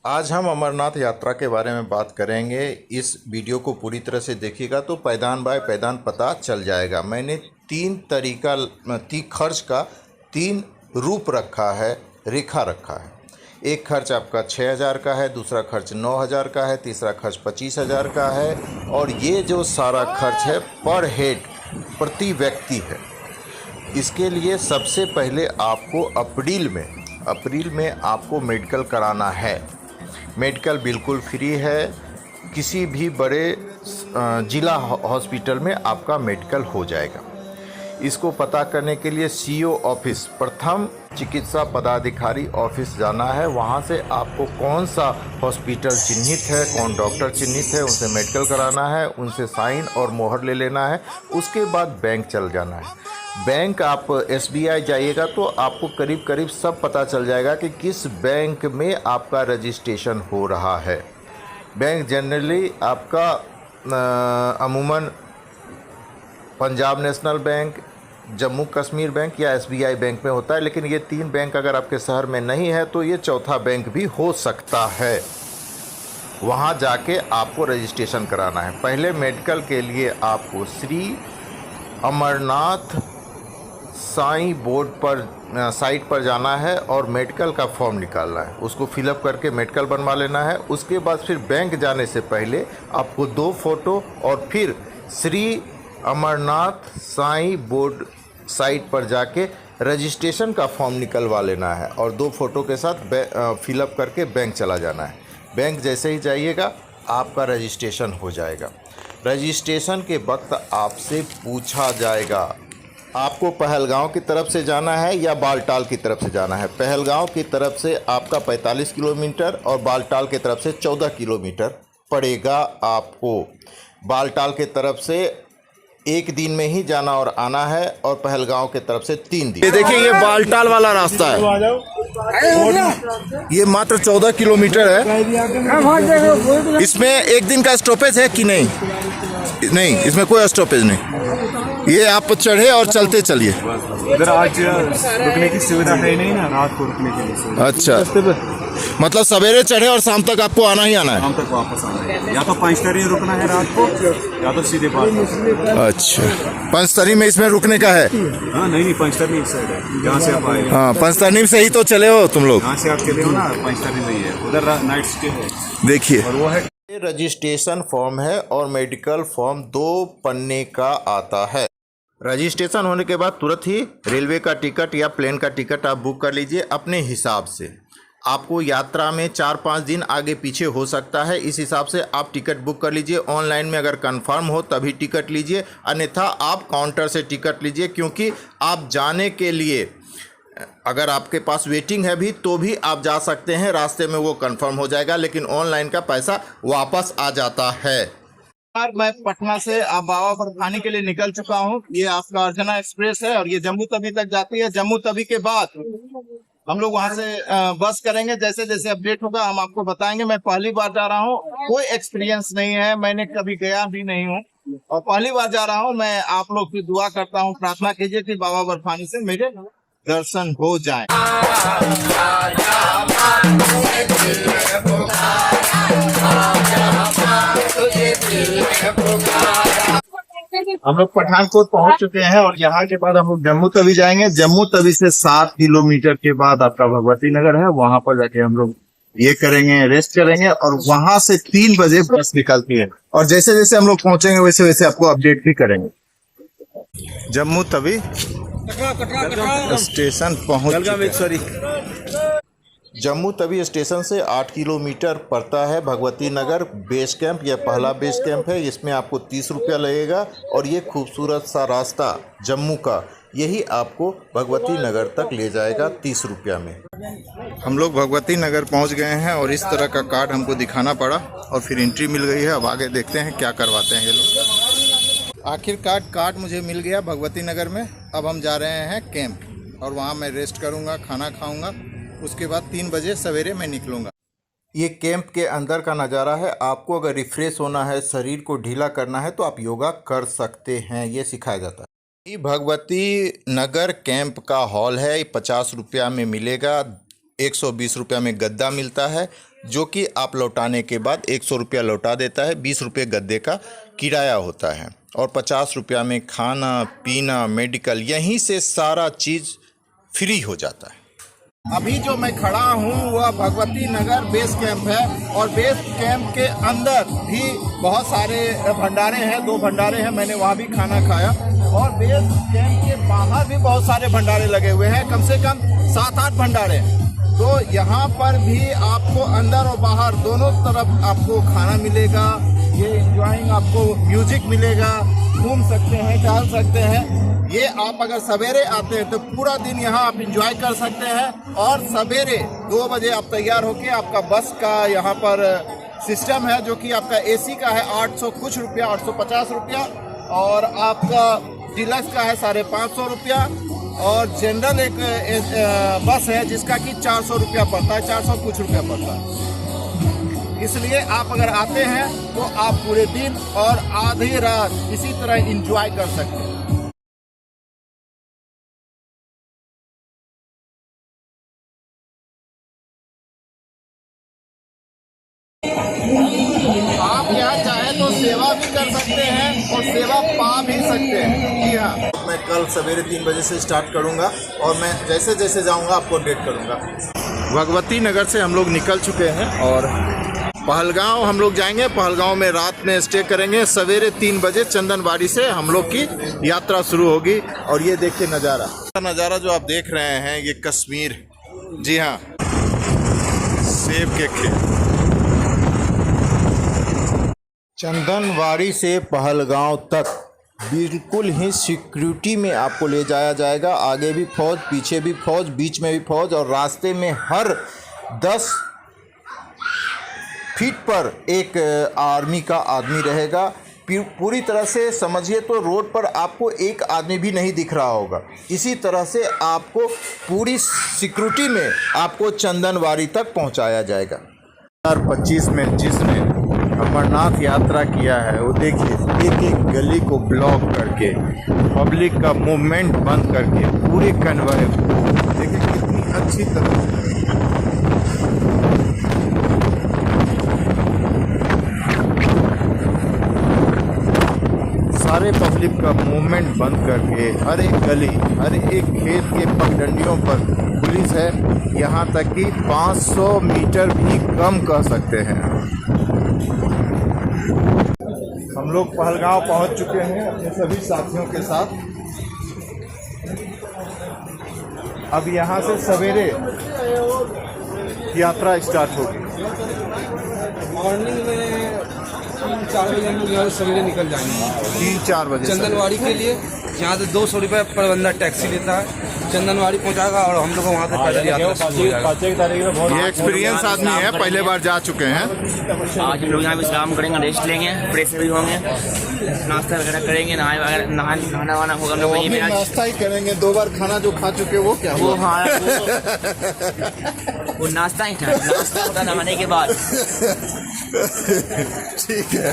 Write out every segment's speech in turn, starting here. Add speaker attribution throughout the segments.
Speaker 1: आज हम अमरनाथ यात्रा के बारे में बात करेंगे। इस वीडियो को पूरी तरह से देखिएगा तो पैदान बाय पैदान पता चल जाएगा। मैंने खर्च का तीन रूप रखा है, रेखा रखा है। एक खर्च आपका 6,000 का है, दूसरा खर्च 9,000 का है, तीसरा खर्च 25,000 का है और ये जो सारा खर्च है पर हेड, प्रति व्यक्ति है। इसके लिए सबसे पहले आपको अप्रैल में आपको मेडिकल कराना है। मेडिकल बिल्कुल फ्री है। किसी भी बड़े ज़िला हॉस्पिटल में आपका मेडिकल हो जाएगा। इसको पता करने के लिए सीओ ऑफिस, प्रथम चिकित्सा पदाधिकारी ऑफिस जाना है। वहाँ से आपको कौन सा हॉस्पिटल चिन्हित है, कौन डॉक्टर चिन्हित है, उनसे मेडिकल कराना है, उनसे साइन और मोहर ले लेना है। उसके बाद बैंक चल जाना है। बैंक आप एसबीआई जाइएगा तो आपको करीब करीब सब पता चल जाएगा कि किस बैंक में आपका रजिस्ट्रेशन हो रहा है। बैंक जनरली आपका अमूमन Punjab national bank, Jammu Kashmir bank या एसबीआई बैंक में होता है, लेकिन ये तीन बैंक अगर आपके शहर में नहीं है तो ये चौथा बैंक भी हो सकता है। वहाँ जाके आपको रजिस्ट्रेशन कराना है। पहले मेडिकल के लिए आपको श्री अमरनाथ साईं बोर्ड पर साइट पर जाना है और मेडिकल का फॉर्म निकालना है। उसको फिलअप करके मेडिकल बनवा लेना है। उसके बाद फिर बैंक जाने से पहले आपको 2 फोटो और फिर श्री अमरनाथ साईं बोर्ड साइट पर जाके रजिस्ट्रेशन का फॉर्म निकलवा लेना है और 2 फोटो के साथ फिलअप करके बैंक चला जाना है। बैंक जैसे ही जाइएगा आपका रजिस्ट्रेशन हो जाएगा। रजिस्ट्रेशन के वक्त आपसे पूछा जाएगा आपको पहलगांव की तरफ से जाना है या बालटाल की तरफ से जाना है। पहलगांव की तरफ से आपका 45 किलोमीटर और बालटाल की तरफ से 14 किलोमीटर पड़ेगा आपको। बालटाल की तरफ से 1 दिन में ही जाना और आना है और पहलगांव की तरफ से 3 दिन। ये देखिए, ये बालटाल वाला रास्ता है। ये मात्र 14 किलोमीटर है। इसमें 1 दिन का स्टॉपेज है कि नहीं? नहीं, इसमें कोई स्टॉपेज नहीं। ये आप चढ़े और चलते चलिए।
Speaker 2: इधर आज रुकने की सुविधा है नहीं ना, रात को रुकने के लिए।
Speaker 1: अच्छा, मतलब सवेरे चढ़े और शाम तक आपको आना ही आना है?
Speaker 2: शाम तक वापस आना है। या तो पंचतरी रुकना है रात को या तो सीधे बाहर।
Speaker 1: अच्छा, पंचतरी में इसमें रुकने का है?
Speaker 2: हाँ, नहीं, पंचतरी इस साइड है जहाँ से आप आए।
Speaker 1: हाँ, पंचतरी से ही तो चले हो तुम लोग।
Speaker 2: यहाँ से आप चले हो ना, पंचतरी नहीं है, उधर नाइट स्टे है।
Speaker 1: देखिए,
Speaker 2: और वो है
Speaker 1: रजिस्ट्रेशन फॉर्म है और मेडिकल फॉर्म 2 पन्ने का आता है। रजिस्ट्रेशन होने के बाद तुरंत ही रेलवे का टिकट या प्लेन का टिकट आप बुक कर लीजिए अपने हिसाब से। आपको यात्रा में 4-5 दिन आगे पीछे हो सकता है, इस हिसाब से आप टिकट बुक कर लीजिए। ऑनलाइन में अगर कंफर्म हो तभी टिकट लीजिए, अन्यथा आप काउंटर से टिकट लीजिए, क्योंकि आप जाने के लिए अगर आपके पास वेटिंग है भी तो भी आप जा सकते हैं, रास्ते में वो कंफर्म हो जाएगा, लेकिन ऑनलाइन का पैसा वापस आ जाता है।
Speaker 3: मैं पटना से बाबा बर्फानी के लिए निकल चुका हूँ। ये आपका अर्चना एक्सप्रेस है और ये जम्मू तवी तक जाती है। जम्मू तवी के बाद हम लोग वहाँ से बस करेंगे। जैसे जैसे अपडेट होगा हम आपको बताएंगे। मैं पहली बार जा रहा हूँ, कोई एक्सपीरियंस नहीं है, मैंने कभी गया भी नहीं हूँ और पहली बार जा रहा हूँ। मैं आप लोग की दुआ करता हूँ, प्रार्थना कीजिए कि बाबा बर्फानी से मेरे दर्शन हो जाए। हम लोग पठानकोट पहुंच चुके हैं और यहाँ के बाद हम लोग जम्मू तवी जाएंगे। जम्मू तवी से 7 किलोमीटर के बाद आपका भगवती नगर है। वहां पर जाके हम लोग ये करेंगे, रेस्ट करेंगे और वहां से 3 बजे बस निकलती है और जैसे जैसे हम लोग पहुंचेंगे वैसे वैसे आपको अपडेट भी करेंगे।
Speaker 1: जम्मू तवी स्टेशन पहुंच चुके हैं। जम्मू तवी स्टेशन से 8 किलोमीटर पड़ता है भगवती नगर बेस कैंप। यह पहला बेस कैंप है। इसमें आपको 30 रुपया लगेगा और ये खूबसूरत सा रास्ता जम्मू का यही आपको भगवती नगर तक ले जाएगा 30 रुपया में। हम लोग भगवती नगर पहुंच गए हैं और इस तरह का कार्ड हमको दिखाना पड़ा और फिर एंट्री मिल गई है। अब आगे देखते हैं क्या करवाते हैं ये लोग। आखिरकार कार्ड मुझे मिल गया भगवती नगर में। अब हम जा रहे हैं कैंप और वहाँ मैं रेस्ट करूँगा, खाना खाऊँगा। उसके बाद 3 बजे सवेरे मैं निकलूँगा। ये कैंप के अंदर का नज़ारा है। आपको अगर रिफ़्रेश होना है, शरीर को ढीला करना है तो आप योगा कर सकते हैं, ये सिखाया जाता है। ये भगवती नगर कैंप का हॉल है। 50 रुपया में मिलेगा। 120 रुपया में गद्दा मिलता है। जो कि आप लौटाने के बाद 100 रुपया लौटा देता है। 20 रुपये गद्दे का किराया होता है और 50 रुपया में खाना पीना मेडिकल यहीं से सारा चीज़ फ्री हो जाता है।
Speaker 3: अभी जो मैं खड़ा हूँ वह भगवती नगर बेस कैंप है और बेस कैंप के अंदर भी बहुत सारे भंडारे हैं। 2 भंडारे हैं, मैंने वहाँ भी खाना खाया और बेस कैंप के बाहर भी बहुत सारे भंडारे लगे हुए हैं, कम से कम 7-8 भंडारे। तो यहाँ पर भी आपको अंदर और बाहर दोनों तरफ आपको खाना मिलेगा, ये एंजॉइंग आपको म्यूजिक मिलेगा, घूम सकते हैं, टहल सकते हैं। ये आप अगर सवेरे आते हैं तो पूरा दिन यहाँ आप एंजॉय कर सकते हैं और सवेरे 2 बजे आप तैयार होके आपका बस का यहाँ पर सिस्टम है जो कि आपका एसी का है 800 कुछ रुपया, 850 रुपया और आपका डिलक्स का है 550 रुपया और जनरल एक बस है जिसका कि 400 रुपया पड़ता है, 400 कुछ रुपया पड़ता है। इसलिए आप अगर आते हैं तो आप पूरे दिन और आधी रात इसी तरह एंजॉय कर सकते हैं। आप यहाँ चाहे तो सेवा भी कर सकते हैं और सेवा पा भी सकते हैं। जी हाँ,
Speaker 1: मैं कल सवेरे 3 बजे से स्टार्ट करूँगा और मैं जैसे जैसे जाऊँगा आपको अपडेट करूँगा।
Speaker 3: भगवती नगर से हम लोग निकल चुके हैं और पहलगांव हम लोग जाएंगे। पहलगांव में रात में स्टे करेंगे। सवेरे 3 बजे चंदनबाड़ी से हम लोग की यात्रा शुरू होगी। और ये देखिए नज़ारा जो आप देख रहे हैं ये कश्मीर, जी हाँ, सेब के खेत।
Speaker 1: चंदनबाड़ी से पहलगांव तक बिल्कुल ही सिक्योरिटी में आपको ले जाया जाएगा। आगे भी फौज, पीछे भी फौज, बीच में भी फौज और रास्ते में हर 10 फीट पर एक आर्मी का आदमी रहेगा। पूरी तरह से समझिए तो रोड पर आपको एक आदमी भी नहीं दिख रहा होगा। इसी तरह से आपको पूरी सिक्योरिटी में आपको चंदनबाड़ी तक पहुंचाया जाएगा।
Speaker 3: 2025 में जिसने अमरनाथ यात्रा किया है वो देखिए एक एक गली को ब्लॉक करके, पब्लिक का मूवमेंट बंद करके पूरे कन्वॉय देखिए कितनी अच्छी तरह सारे पब्लिक का मूवमेंट बंद करके हर एक गली, हर एक खेत के पगडंडियों पर पुलिस है। यहाँ तक कि 500 मीटर भी कम कह सकते हैं। हम लोग पहलगांव पहुंच चुके हैं अपने सभी साथियों के साथ। अब यहाँ से सवेरे यात्रा स्टार्ट होगी।
Speaker 4: मॉर्निंग में 3-4 बजे हम लोग यहाँ से सवेरे निकल जाएंगे
Speaker 3: 3-4 बजे
Speaker 4: चंदनबाड़ी के लिए। यहाँ से 200 रुपये पर बंदा टैक्सी लेता है, चंदनबाड़ी पहुँचाएगा और हम लोग वहाँ से पैदल यात्रा शुरू हो जाएगा।
Speaker 3: ये एक्सपीरियंस आदमी है, पहले बार जा चुके हैं।
Speaker 5: आज हम लोग यहाँ विश्राम करेंगे, रेस्ट लेंगे, फ्रेश भी होंगे, नाश्ता वगैरह करेंगे, नहाना वाना होगा। हम लोग वहीं पे आज
Speaker 3: नाश्ता ही करेंगे। 2 बार खाना जो खा चुके वो क्या
Speaker 5: वो,
Speaker 3: हुआ?
Speaker 5: हाँ, वो नाश्ता ही था, नाश्ता होता नहाने के बाद।
Speaker 3: ठीक है।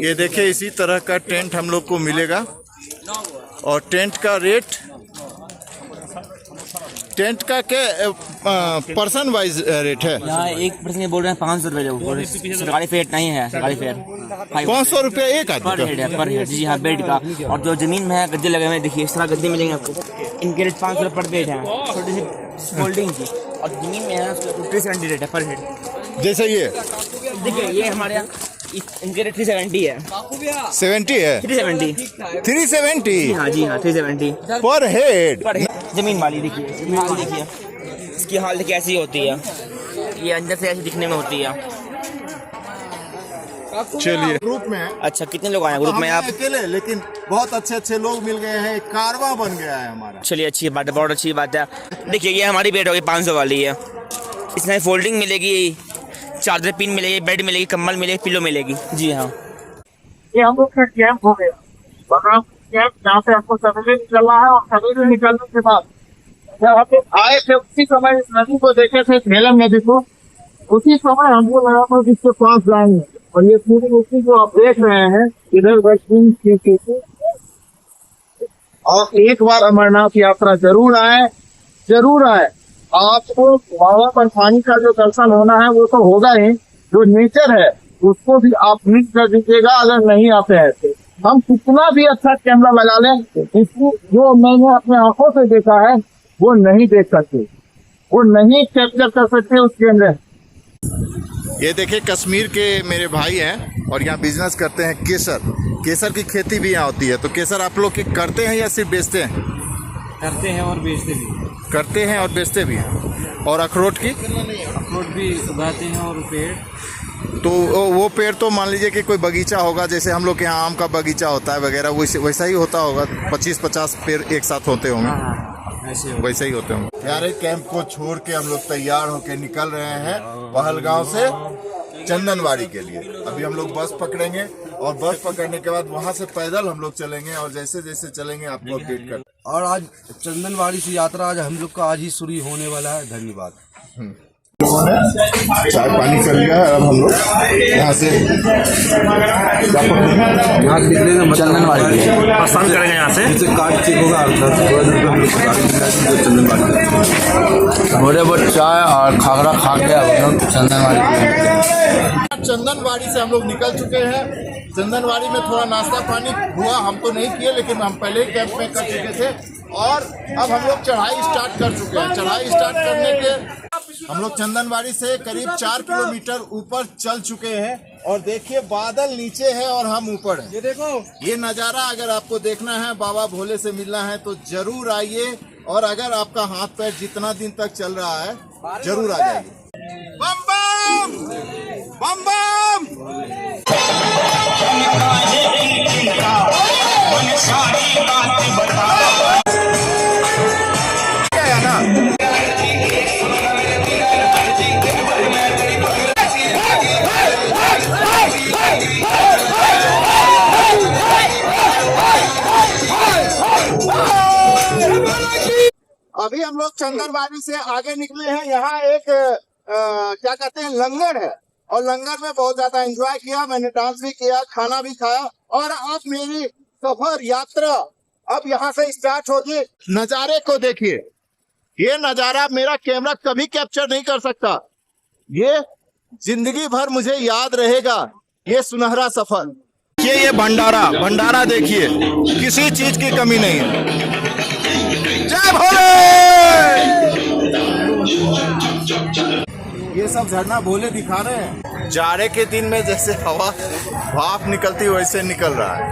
Speaker 3: ये देखिए इसी तरह का टेंट हम लोग को मिलेगा और टेंट का रेट, टेंट का क्या पर्सन वाइज रेट है?
Speaker 5: यहाँ एक पर्सन बोल रहे हैं 500 रुपये, सरकारी फेयर नहीं है, सरकारी फेयर
Speaker 3: 500 रुपये एक आदमी
Speaker 5: पर हेड है, पर हेड। जी हाँ, बेड का। और जो जमीन में है गद्दे लगे हुए हैं, देखिए इस तरह गद्दे मिलेंगे आपको। इनके रेट 500 रुपये पर बेड है, छोटी सी फोल्डिंग की। और जमीन में है उसका 370 रेट है पर हेड।
Speaker 3: जैसे ये
Speaker 5: देखिए ये हमारे यहाँ इनके रेट 370 है।
Speaker 3: 70 है? 370?
Speaker 5: हाँ जी हाँ, 370
Speaker 3: पर हेड।
Speaker 5: पर हेड। जमीन वाली देखिए, हाल देखिए, इसकी हाल देखिए ऐसी होती है, ये अंदर से ऐसी दिखने में होती है।
Speaker 3: चलिए, ग्रुप में है।
Speaker 5: अच्छा, कितने लोग आए ग्रुप में? आप
Speaker 3: अकेले, लेकिन बहुत अच्छे अच्छे लोग मिल गए हैं, कारवां बन गया है हमारा।
Speaker 5: चलिए, अच्छी बात है, बहुत अच्छी बात है। देखिए ये हमारी बेड होगी 500 वाली है। इसमें फोल्डिंग मिलेगी, चार्जर पिन मिलेगी, बेड मिलेगी, कंबल मिलेगी, पिलो मिलेगी। जी हाँ,
Speaker 6: ये हम लोग का कैंप हो गया। बगराम कैंप जहाँ से आपको सवेरे निकलना है और सवेरे निकलने के बाद जब हम लोग आए थे उसी समय इस नदी को देखे थे, झेलम नदी को, उसी समय हमको लगा था जिसके पास जाएंगे। और ये पूरी नदी जो आप देख रहे हैं इधर बस। और एक बार अमरनाथ यात्रा जरूर आए, जरूर आए। आपको बाबा पर पानी का जो दर्शन होना है वो तो होगा ही, जो नेचर है उसको भी आप मिस कर दीजिएगा अगर नहीं आते हैं तो। हम कितना भी अच्छा कैमरा लगा लें, इसको जो मैंने अपने आंखों से देखा है वो नहीं देख सकते, वो नहीं कैप्चर कर सकते उस कैमरे।
Speaker 1: ये देखिए कश्मीर के मेरे भाई हैं और यहाँ बिजनेस करते हैं केसर। केसर की खेती भी यहाँ होती है, तो केसर आप लोग करते हैं या सिर्फ बेचते हैं?
Speaker 4: करते हैं और बेचते भी।
Speaker 1: करते हैं और बेचते भी हैं। और अखरोट की?
Speaker 4: अखरोट भी उगाते हैं और पेड़।
Speaker 1: तो वो पेड़ तो मान लीजिए कि कोई बगीचा होगा, जैसे हम लोग के यहाँ आम का बगीचा होता है वगैरह, वैसा ही होता होगा। 25-50 पेड़ एक साथ होते होंगे, वैसे ही होते होंगे। यार कैंप को छोड़ के हम लोग तैयार होके निकल रहे हैं पहलगांव से चंदनवाड़ी के लिए। अभी हम लोग बस पकड़ेंगे और बस पकड़ने के बाद वहां से पैदल हम लोग चलेंगे और जैसे जैसे चलेंगे आपको अपडेट कर।
Speaker 4: और आज चंदनवाड़ी से यात्रा आज हम लोग का आज ही शुरू होने वाला है। धन्यवाद।
Speaker 1: चाय पानी कर लिया है, अब हम लोग यहाँ से
Speaker 4: निकलेंगे चंदनवाड़ी
Speaker 2: प्रस्थान करेंगे यहाँ से।
Speaker 4: कार्ड चेक होगा थोड़े बहुत चाय और खागरा खा के अब हम
Speaker 1: चंदनवाड़ी से हम लोग निकल चुके हैं। चंदनवाड़ी में थोड़ा नाश्ता पानी हुआ, हम तो नहीं किए लेकिन हम पहले ही कैंप में कर चुके थे और अब हम लोग चढ़ाई स्टार्ट कर चुके हैं। चढ़ाई स्टार्ट करने के हम लोग चंदनवाड़ी से करीब 4 किलोमीटर ऊपर चल चुके हैं और देखिए बादल नीचे है और हम ऊपर हैं।
Speaker 4: ये देखो
Speaker 1: ये नज़ारा अगर आपको देखना है, बाबा भोले से मिलना है तो जरूर आइए। और अगर आपका हाथ पैर जितना दिन तक चल रहा है जरूर आ जाइए। बम बम बम बम। अभी हम लोग चंदनवाड़ी से आगे निकले हैं। यहाँ एक क्या कहते हैं लंगर है और लंगर में बहुत ज्यादा एंजॉय किया, मैंने डांस भी किया, खाना भी खाया और अब मेरी सफर यात्रा अब यहाँ से स्टार्ट होगी। नजारे को देखिए, ये नजारा मेरा कैमरा कभी कैप्चर नहीं कर सकता। ये जिंदगी भर मुझे याद रहेगा, ये सुनहरा सफर। ये भंडारा देखिए, किसी चीज की कमी नहीं है। जय भोले। ये सब झरना भोले दिखा रहे हैं। जाड़े के दिन में जैसे हवा भाप निकलती वैसे निकल रहा है।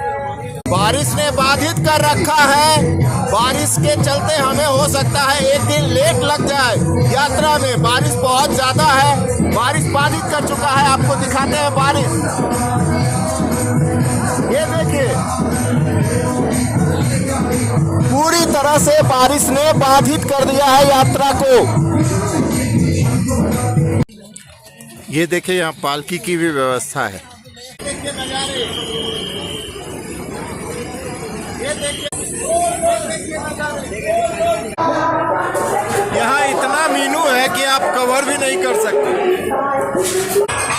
Speaker 1: बारिश ने बाधित कर रखा है, बारिश के चलते हमें हो सकता है एक दिन लेट लग जाए यात्रा में। बारिश बहुत ज्यादा है, बारिश बाधित कर चुका है। आपको दिखाते हैं बारिश, ये देखिए पूरी तरह से बारिश ने बाधित कर दिया है यात्रा को। ये देखिए यहाँ पालकी की भी व्यवस्था है। यहाँ इतना मीनू है कि आप कवर भी नहीं कर सकते।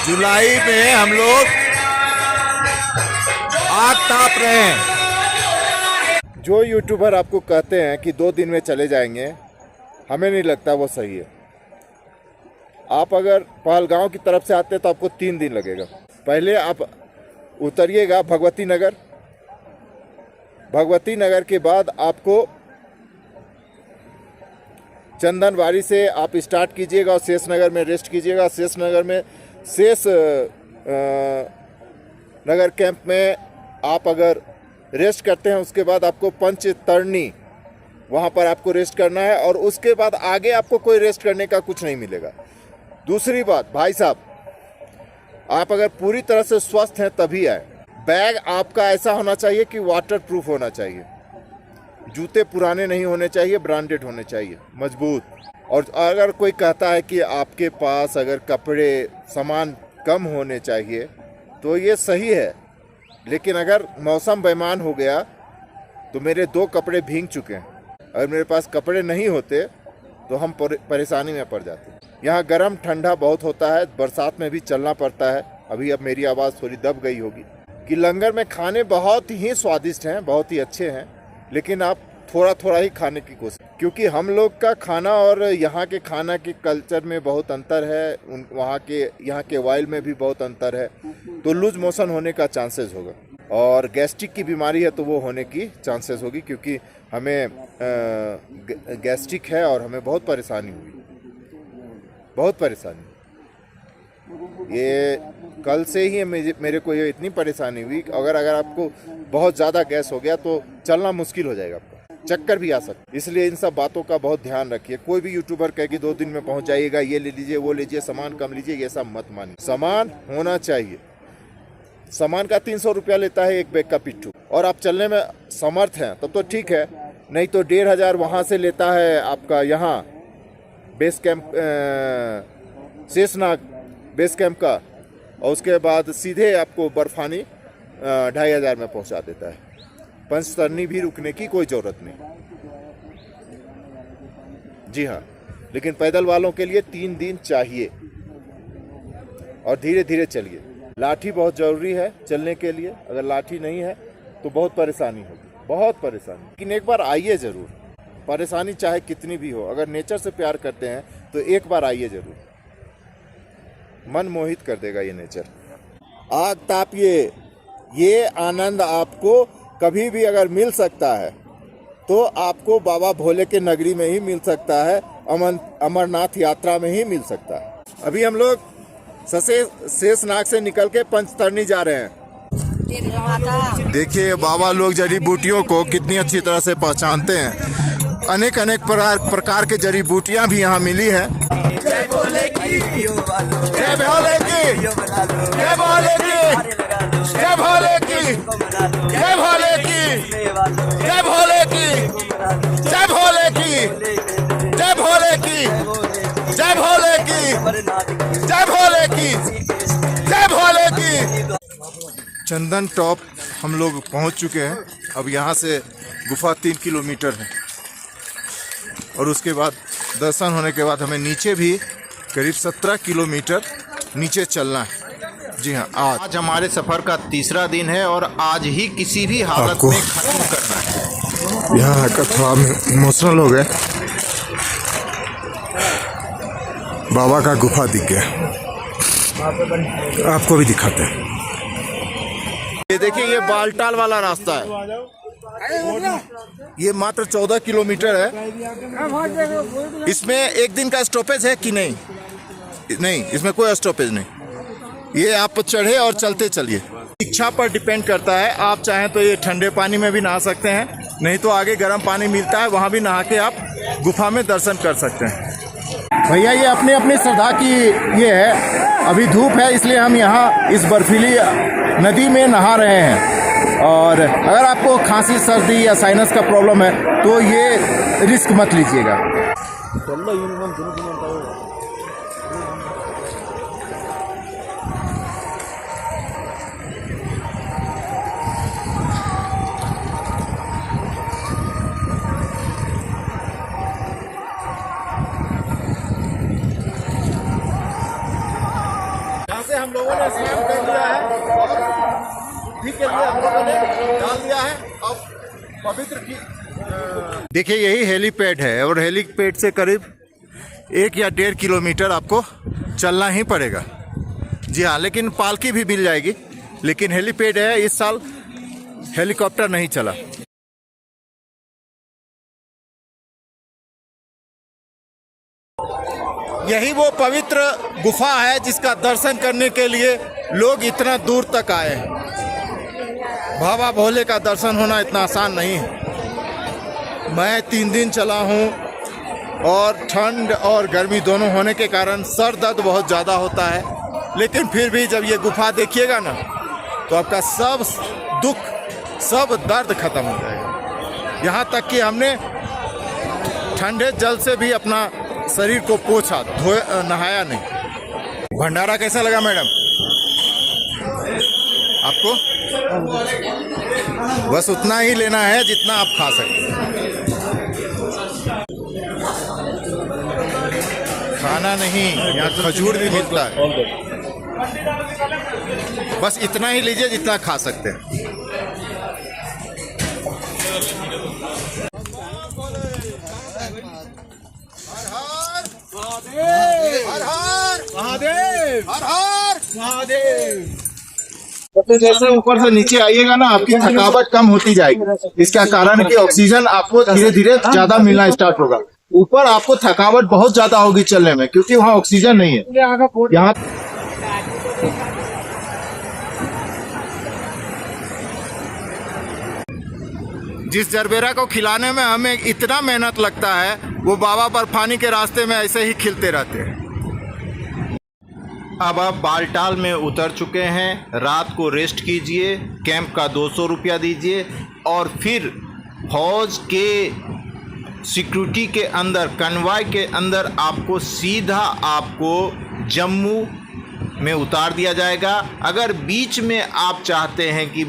Speaker 1: जुलाई में हम लोग आग ताप रहे हैं। जो यूट्यूबर आपको कहते हैं कि 2 दिन में चले जाएंगे, हमें नहीं लगता वो सही है। आप अगर पहलगांव की तरफ से आते हैं तो आपको 3 दिन लगेगा। पहले आप उतरिएगा भगवती नगर, भगवती नगर के बाद आपको चंदनवाड़ी से आप स्टार्ट कीजिएगा और शेष नगर में रेस्ट कीजिएगा। शेष नगर में नगर कैंप में आप अगर रेस्ट करते हैं उसके बाद आपको पंचतरणी वहाँ पर आपको रेस्ट करना है और उसके बाद आगे आपको कोई रेस्ट करने का कुछ नहीं मिलेगा। दूसरी बात भाई साहब, आप अगर पूरी तरह से स्वस्थ हैं तभी आए। बैग आपका ऐसा होना चाहिए कि वाटर प्रूफ होना चाहिए, जूते पुराने नहीं होने चाहिए, ब्रांडेड होने चाहिए, मजबूत। और अगर कोई कहता है कि आपके पास अगर कपड़े सामान कम होने चाहिए तो ये सही है, लेकिन अगर मौसम बेईमान हो गया तो मेरे 2 कपड़े भीग चुके हैं। अगर मेरे पास कपड़े नहीं होते तो हम परेशानी में पड़ जाते। यहाँ गर्म ठंडा बहुत होता है, बरसात में भी चलना पड़ता है। अभी अब मेरी आवाज़ थोड़ी दब गई होगी कि लंगर में खाने बहुत ही स्वादिष्ट हैं, बहुत ही अच्छे हैं, लेकिन आप थोड़ा थोड़ा ही खाने की कोशिश। क्योंकि हम लोग का खाना और यहाँ के खाना के कल्चर में बहुत अंतर है, वहाँ के ऑयल में भी बहुत अंतर है, तो लूज मोशन होने का चांसेस होगा। और गैस्ट्रिक की बीमारी है तो वो होने की चांसेस होगी, क्योंकि हमें गैस्ट्रिक है और हमें बहुत परेशानी हुई, बहुत परेशानी। ये कल से ही मेरे को ये इतनी परेशानी हुई, अगर आपको बहुत ज़्यादा गैस हो गया तो चलना मुश्किल हो जाएगा, आपका चक्कर भी आ सकता है। इसलिए इन सब बातों का बहुत ध्यान रखिए। कोई भी यूट्यूबर कहे कि 2 दिन में पहुंच जाइएगा, ये ले लीजिए, वो लीजिए, सामान कम लीजिए, ये सब मत मानिए। सामान होना चाहिए। सामान का 300 रुपया लेता है एक बैग का पिट्ठू, और आप चलने में समर्थ हैं तब तो ठीक है, नहीं तो 1500 वहाँ से लेता है आपका यहाँ base camp Sheshnag base camp का, और उसके बाद सीधे आपको बर्फानी 2500 में पहुँचा देता है। पंचतरनी भी रुकने की कोई ज़रूरत नहीं। जी हाँ, लेकिन पैदल वालों के लिए 3 दिन चाहिए, और धीरे धीरे चलिए। लाठी बहुत ज़रूरी है चलने के लिए, अगर लाठी नहीं है तो बहुत परेशानी होगी, बहुत परेशानी। लेकिन एक बार आइए ज़रूर, परेशानी चाहे कितनी भी हो, अगर नेचर से प्यार करते हैं तो एक बार आइए ज़रूर, मन मोहित कर देगा ये नेचर। आग तापिए, ये आनंद आपको कभी भी अगर मिल सकता है तो आपको बाबा भोले के नगरी में ही मिल सकता है, अमरनाथ यात्रा में ही मिल सकता है। अभी हम लोग शेषनाग से निकल के पंचतरनी जा रहे हैं। देखिए बाबा लोग जड़ी बूटियों को कितनी अच्छी तरह से पहचानते हैं। अनेक अनेक प्रकार के जड़ी बूटियां भी यहाँ मिली है। जय भोले की, जय भोले की, जय भोले की, जय भोले की, जय भोले की, जय भोले की, जय भोले की, जय भोले की, जय भोले की, जय भोले की, जय भोले की। चंदन टॉप हम लोग पहुंच चुके हैं। अब यहाँ से गुफा 3 किलोमीटर है, और उसके बाद दर्शन होने के बाद हमें नीचे भी करीब 17 किलोमीटर नीचे चलना है। जी हाँ, आज हमारे सफ़र का 3रा दिन है, और आज ही किसी भी हालत में खत्म करना है। यहाँ का थोड़ा इमोशनल हो गए। बाबा का गुफा दिख गया, आपको भी दिखाते हैं। ये देखिए, ये बालटाल वाला रास्ता है, ये मात्र 14 किलोमीटर है। इसमें एक दिन का स्टॉपेज है कि नहीं? नहीं, इसमें कोई स्टॉपेज नहीं। ये आप चढ़े और चलते चलिए। इच्छा पर डिपेंड करता है, आप चाहें तो ये ठंडे पानी में भी नहा सकते हैं, नहीं तो आगे गर्म पानी मिलता है, वहाँ भी नहा के आप गुफा में दर्शन कर सकते हैं। भैया ये अपनी अपनी श्रद्धा की ये है। अभी धूप है इसलिए हम यहाँ इस बर्फीली नदी में नहा रहे हैं, और अगर आपको खांसी सर्दी या साइनस का प्रॉब्लम है तो ये रिस्क मत लीजिएगा। हम लोगों ने स्नान कर लिया है, ठीक है, हम लोगों ने डाल दिया है। अब पवित्र की देखिए, यही हेलीपैड है, और हेलीपैड से करीब 1 या 1.5 किलोमीटर आपको चलना ही पड़ेगा। जी हाँ, लेकिन पालकी भी मिल जाएगी, लेकिन हेलीपैड है, इस साल हेलीकॉप्टर नहीं चला। यही वो पवित्र गुफा है जिसका दर्शन करने के लिए लोग इतना दूर तक आए हैं। बाबा भोले का दर्शन होना इतना आसान नहीं है। मैं 3 दिन चला हूँ, और ठंड और गर्मी दोनों होने के कारण सर दर्द बहुत ज़्यादा होता है, लेकिन फिर भी जब ये गुफा देखिएगा ना तो आपका सब दुख, सब दर्द खत्म हो जाएगा। यहाँ तक कि हमने ठंडे जल से भी अपना शरीर को पोंछा, नहाया नहीं। भंडारा कैसा लगा मैडम आपको? बस उतना ही लेना है जितना आप खा सकते हैं। खाना नहीं, यहाँ खजूर भी मिलता है, बस इतना ही लीजिए जितना खा सकते हैं।
Speaker 3: महादेव हर हर महादेव। तो जैसे ऊपर से नीचे आइएगा ना, आपकी थकावट कम होती जाएगी। इसका कारण कि ऑक्सीजन आपको धीरे धीरे ज्यादा मिलना स्टार्ट होगा। ऊपर आपको थकावट बहुत ज्यादा होगी चलने में, क्योंकि वहाँ ऑक्सीजन नहीं है। यहाँ जिस जरबेरा को खिलाने में हमें इतना मेहनत लगता है, वो बाबा बर्फानी के रास्ते में ऐसे ही खिलते रहते हैं। अब आप बालटाल में उतर चुके हैं। रात को रेस्ट कीजिए, कैंप का 200 रुपया दीजिए और फिर फौज के सिक्योरिटी के अंदर, कन्वॉय के अंदर आपको सीधा आपको जम्मू में उतार दिया जाएगा। अगर बीच में आप चाहते हैं कि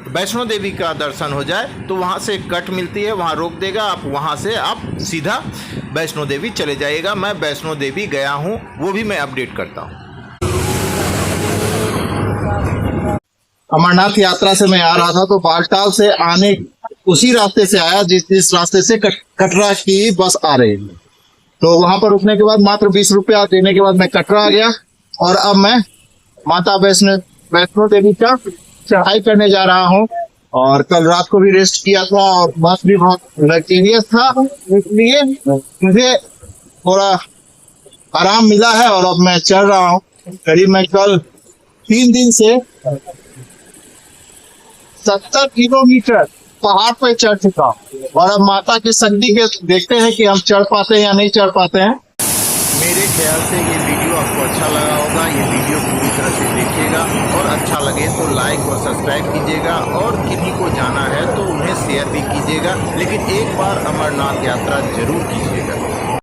Speaker 3: वैष्णो देवी का दर्शन हो जाए तो वहाँ से कट मिलती है, वहाँ रोक देगा, आप वहाँ से आप सीधा वैष्णो देवी चले जाइएगा। मैं वैष्णो देवी गया हूँ, वो भी मैं अपडेट करता हूँ। अमरनाथ यात्रा से मैं आ रहा था तो बालटाल से आने उसी रास्ते से आया जिस रास्ते से कटरा की बस आ रही थी। तो वहां पर रुकने के बाद मात्र 20 रुपया देने के बाद मैं कटरा आ गया और अब मैं माता वैष्णो देवी का चढ़ाई करने जा रहा हूँ। और कल रात को भी रेस्ट किया था और बस भी बहुत लग्जरियस था, इसलिए मुझे थोड़ा आराम मिला है और अब मैं चल रहा हूँ। करीब मैं कल 3 दिन से 70 किलोमीटर पहाड़ पे चढ़ चुका हूँ और अब माता की शक्ति के देखते हैं कि हम चढ़ पाते हैं या नहीं चढ़ पाते हैं। मेरे ख्याल से ये वीडियो आपको अच्छा लगा होगा। ये वीडियो पूरी तरह से देखिएगा और अच्छा लगे तो लाइक और सब्सक्राइब कीजिएगा और किन्हीं को जाना है तो उन्हें शेयर भी कीजिएगा। लेकिन एक बार अमरनाथ यात्रा जरूर कीजिएगा।